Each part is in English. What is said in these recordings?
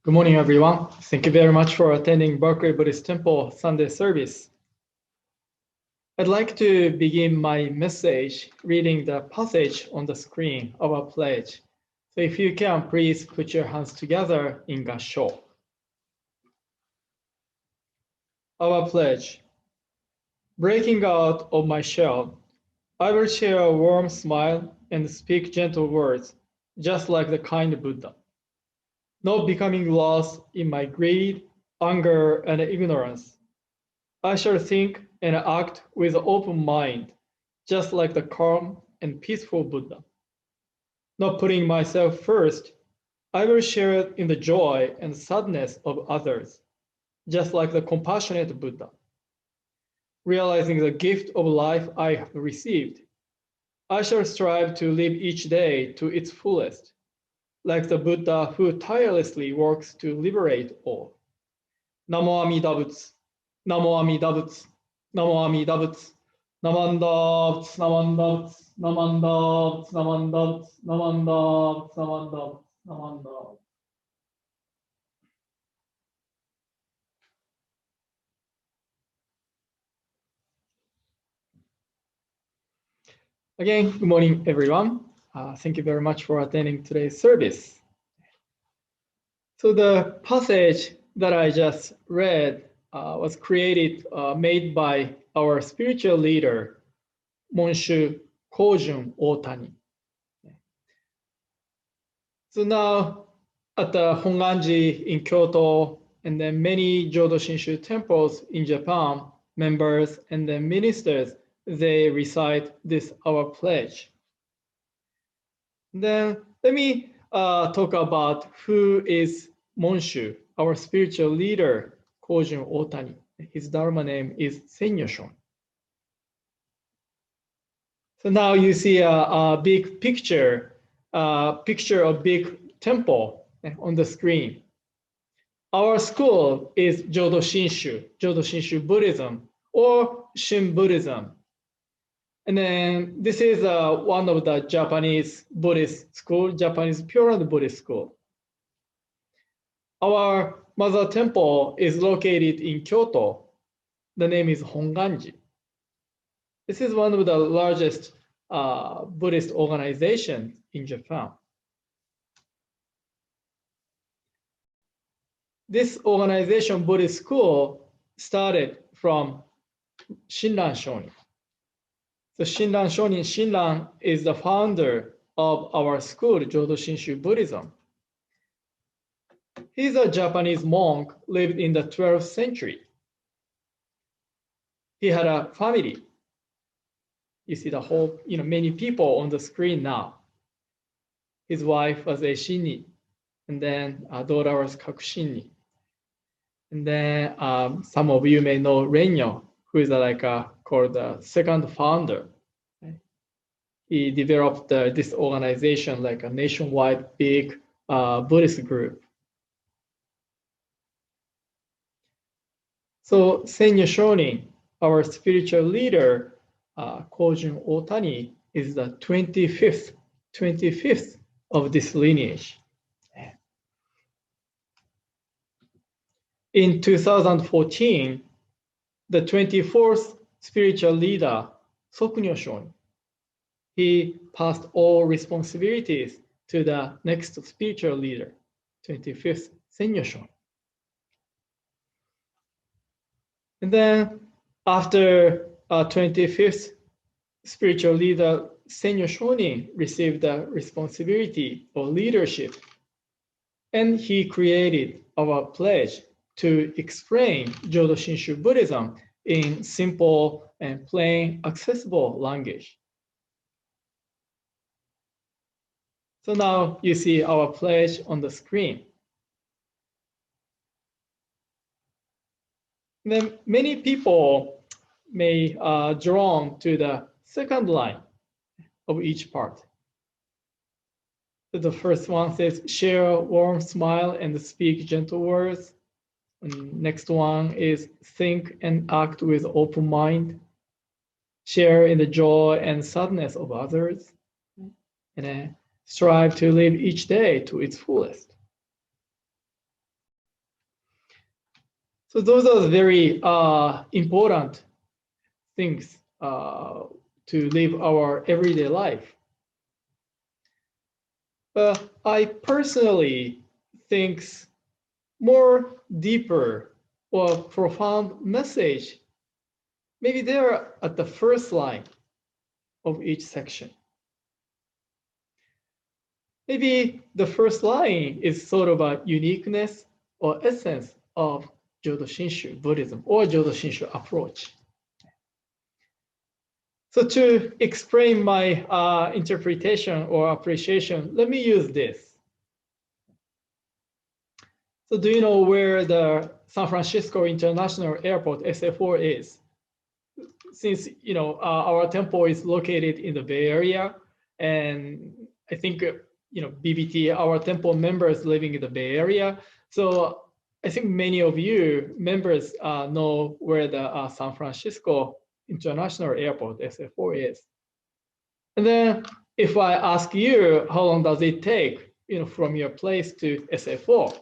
Good morning, everyone. Thank you very much for attending Berkeley Buddhist Temple Sunday service. I'd like to begin my message reading the passage on the screen of our pledge. So if you can, please put your hands together in Gassho. Our pledge. Breaking out of my shell, I will share a warm smile and speak gentle words, just like the kind Buddha. Not becoming lost in my greed, anger, and ignorance. I shall think and act with an open mind, just like the calm and peaceful Buddha. Not putting myself first, I will share in the joy and sadness of others, just like the compassionate Buddha. Realizing the gift of life I have received, I shall strive to live each day to its fullest, like the Buddha who tirelessly works to liberate all. Namo Amida Butsu, Namo Amida Butsu, Namo Amida Butsu, Namanda Butsu, Namanda Butsu, Namanda Butsu, Namanda Butsu, Namanda Butsu, Namanda Butsu, Namanda Butsu. Again, good morning, everyone. Thank you very much for attending today's service. So the passage that I just read was made by our spiritual leader, Monshu Kojun Ohtani. So now at the Hongwanji in Kyoto, and then many Jodo Shinshu temples in Japan, members and then ministers, they recite this our pledge. Then let me talk about who is Monshu, our spiritual leader, Kojun Ohtani. His Dharma name is Sennyo Shonin. So now you see a big picture of big temple on the screen. Our school is Jodo Shinshu Buddhism, or Shin Buddhism. And then this is one of the Japanese Buddhist school, Japanese Pure Buddhist school. Our mother temple is located in Kyoto. The name is Hongwanji. This is one of the largest Buddhist organizations in Japan. This organization, Buddhist school, started from Shinran Shonin. So Shinran Shonin, Shinran is the founder of our school, Jodo Shinshu Buddhism. He's a Japanese monk, lived in the 12th century. He had a family. You see the whole, many people on the screen now. His wife was a Shinni, and then a daughter was Kakushinni. And then some of you may know Rennyo, who is called the second founder. He developed this organization like a nationwide big Buddhist group. So Sennyo Shonin, our spiritual leader, Kojun Ohtani, is the 25th of this lineage. In 2014, the 24th spiritual leader, Sennyo Shonin, he passed all responsibilities to the next spiritual leader, 25th Sennyo Shonin. And then after 25th spiritual leader, Sennyo Shonin received the responsibility of leadership, and he created our pledge to explain Jodo Shinshu Buddhism in simple and plain, accessible language. So now you see our pledge on the screen. Then many people may drawn to the second line of each part. So the first one says, share a warm smile and speak gentle words. And next one is think and act with open mind. Share in the joy and sadness of others. And strive to live each day to its fullest. So those are very important things to live our everyday life. I personally think more deeper or profound message, maybe they're at the first line of each section. Maybe the first line is sort of a uniqueness or essence of Jodo Shinshu Buddhism or Jodo Shinshu approach. So to explain my interpretation or appreciation, let me use this. So do you know where the San Francisco International Airport, SF4, is? Since our temple is located in the Bay Area, and I think BBT, our temple members living in the Bay Area. So I think many of you members know where the San Francisco International Airport, SF4, is. And then if I ask you, how long does it take, from your place to SF4?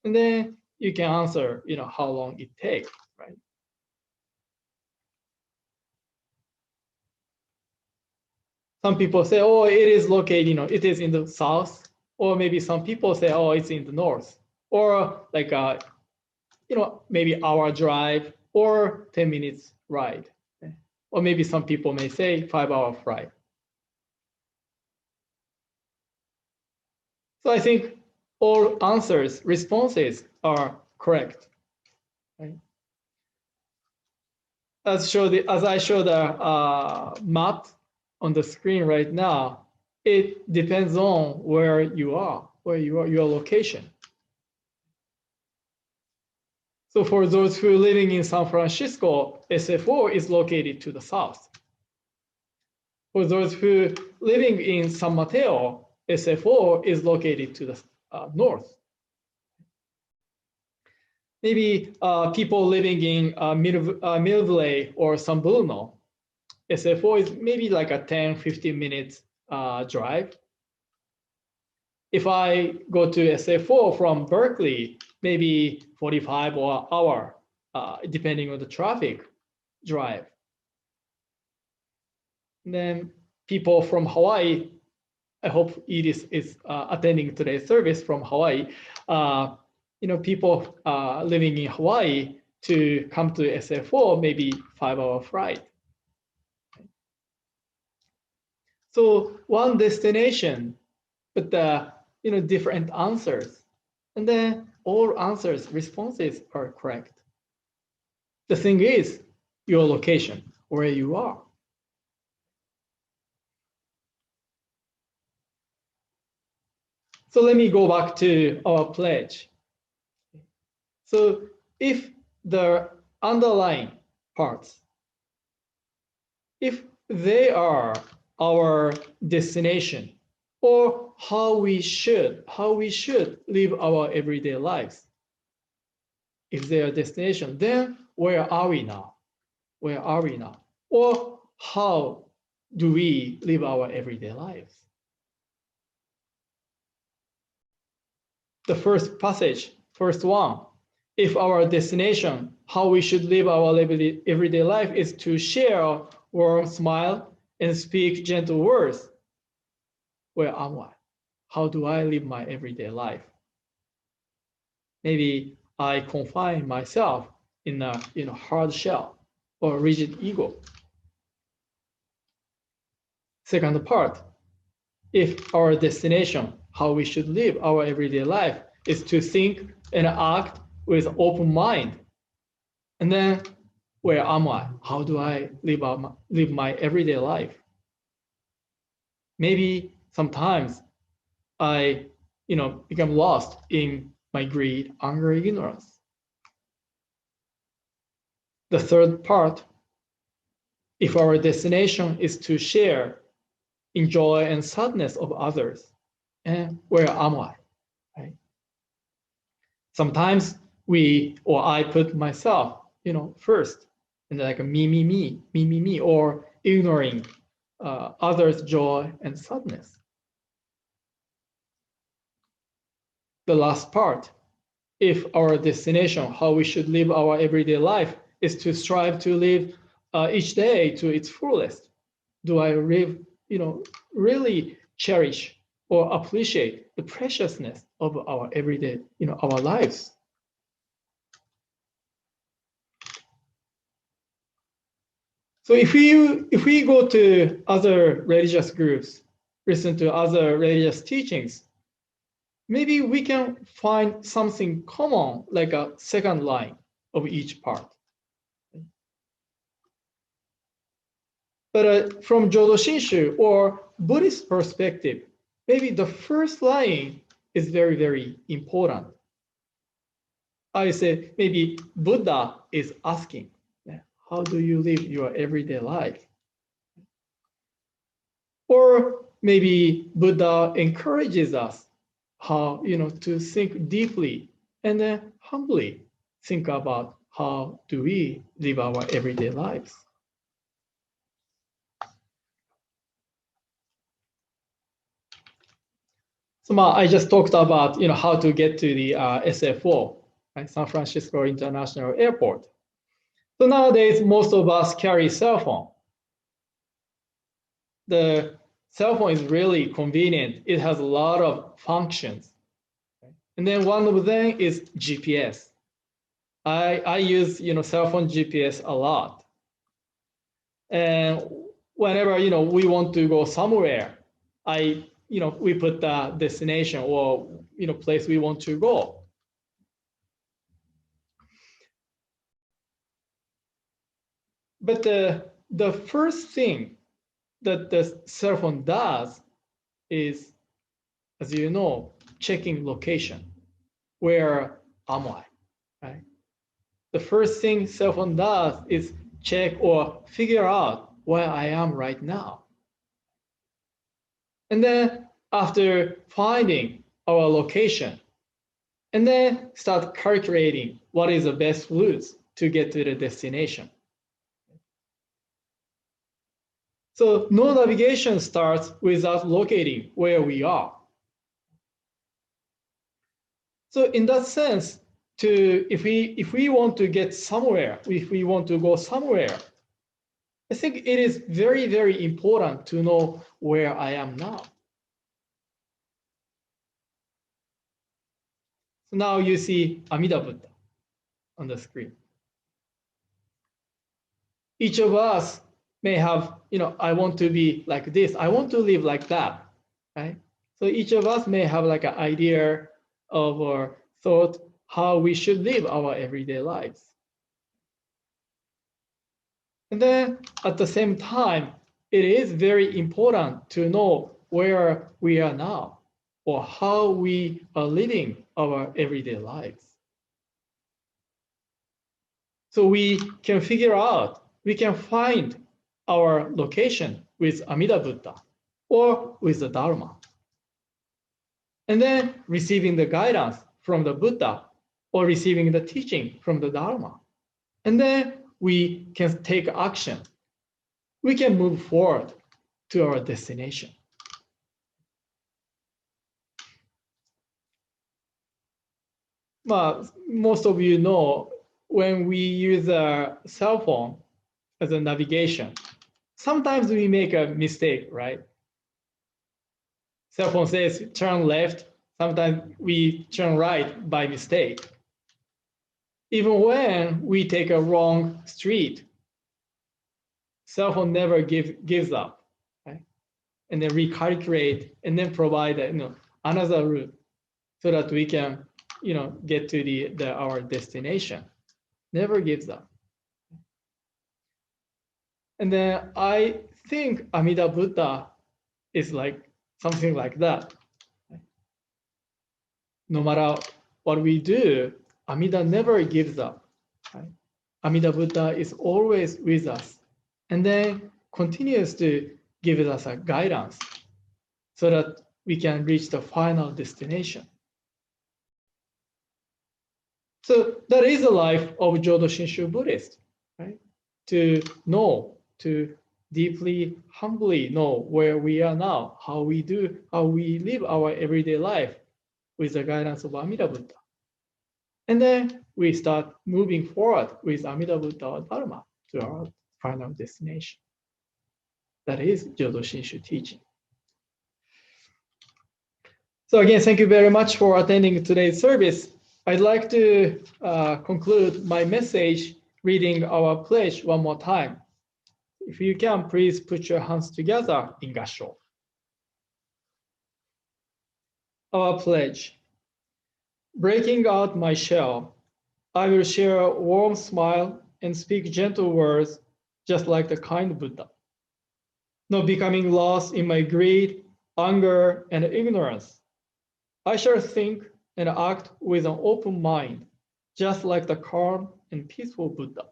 And then you can answer, how long it takes, right? Some people say, oh, it is located, it is in the south. Or maybe some people say, oh, it's in the north. Or like, maybe hour drive or 10 minutes ride. Or maybe some people may say 5-hour flight. So I think all responses are correct. Right? As I show the map on the screen right now, it depends on where you are, your location. So for those who are living in San Francisco, SF4 is located to the south. For those who are living in San Mateo, SF4 is located to the north. Maybe people living in Millville or San Bruno, SF4 is maybe like a 10-15 minutes drive. If I go to SF4 from Berkeley, maybe 45 or an hour, depending on the traffic drive. And then people from Hawaii, I hope Edith is attending today's service from Hawaii. People living in Hawaii to come to SF4, maybe 5-hour flight. So one destination, but different answers. And then all responses are correct. The thing is your location, where you are. So let me go back to our pledge. So if the underlying parts, if they are our destination or how we should live our everyday lives, if they are destination, then where are we now? Where are we now? Or how do we live our everyday lives? The first passage, first one, if our destination, how we should live our everyday life is to share, warm smile, and speak gentle words, where am I? How do I live my everyday life? Maybe I confine myself in a hard shell or rigid ego. Second part, if our destination, how we should live our everyday life, is to think and act with open mind. And then where am I? How do I live my everyday life? Maybe sometimes I become lost in my greed, anger, ignorance. The third part, if our destination is to share in joy and sadness of others, and where am I? Right? Sometimes I put myself, first, and like a me, or ignoring others' joy and sadness. The last part, if our destination, how we should live our everyday life, is to strive to live each day to its fullest. Do I really cherish or appreciate the preciousness of our everyday, our lives? So if we go to other religious groups, listen to other religious teachings, maybe we can find something common, like a second line of each part. But from Jodo Shinshu or Buddhist perspective, maybe the first line is very, very important. I say maybe Buddha is asking, how do you live your everyday life? Or maybe Buddha encourages us how, to think deeply and then humbly think about how do we live our everyday lives. So I just talked about how to get to the SFO, right? San Francisco International Airport. So nowadays, most of us carry cell phone. The cell phone is really convenient. It has a lot of functions. And then one of them is GPS. I use cell phone GPS a lot. And whenever we want to go somewhere, we put the destination or place we want to go. But the first thing that the cell phone does is, as you know, checking location. Where am I? Right? The first thing cell phone does is check or figure out where I am right now. And then after finding our location, and then start calculating what is the best routes to get to the destination. So no navigation starts without locating where we are. So in that sense, if we want to get somewhere, if we want to go somewhere, I think it is very, very important to know where I am now. So now you see Amida Buddha on the screen. Each of us may have, I want to be like this, I want to live like that, right? So each of us may have like an idea of or thought how we should live our everyday lives. And then at the same time, it is very important to know where we are now or how we are living our everyday lives. So we can figure out, we can find our location with Amida Buddha or with the Dharma. And then receiving the guidance from the Buddha or receiving the teaching from the Dharma. And then we can take action. We can move forward to our destination. Most of you know when we use a cell phone as a navigation, sometimes we make a mistake, right? Cell phone says turn left, sometimes we turn right by mistake. Even when we take a wrong street, cell phone never gives up, right? And then recalculate and then provide another route so that we can get to our destination. Never gives up. And then I think Amida Buddha is like something like that. No matter what we do, Amida never gives up. Right? Amida Buddha is always with us and then continues to give us a guidance so that we can reach the final destination. So that is the life of Jodo Shinshu Buddhist, right? To know, to deeply, humbly know where we are now, how we live our everyday life with the guidance of Amida Buddha. And then we start moving forward with Amida Buddha or Dharma to our final destination. That is Jodo Shinshu teaching. So again, thank you very much for attending today's service. I'd like to conclude my message reading our pledge one more time. If you can, please put your hands together in Gassho. Our pledge. Breaking out my shell, I will share a warm smile and speak gentle words, just like the kind Buddha. Not becoming lost in my greed, anger, and ignorance. I shall think and act with an open mind, just like the calm and peaceful Buddha.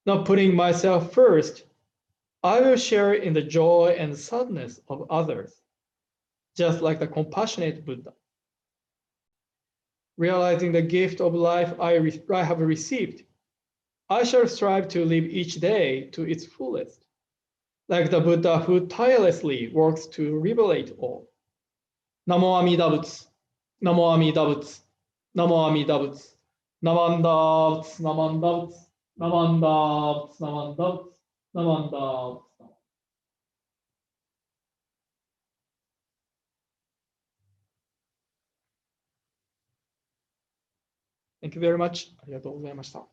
Not putting myself first, I will share in the joy and sadness of others, just like the compassionate Buddha. Realizing the gift of life I have received, I shall strive to live each day to its fullest, like the Buddha who tirelessly works to liberate all. Namo Amida Butsu, Namo Amida Butsu, Namo Amida Butsu, Namanda Butsu, Namanda Butsu, Namanda Butsu, Namanda Butsu, Namanda Butsu. Thank you very much. ありがとうございました。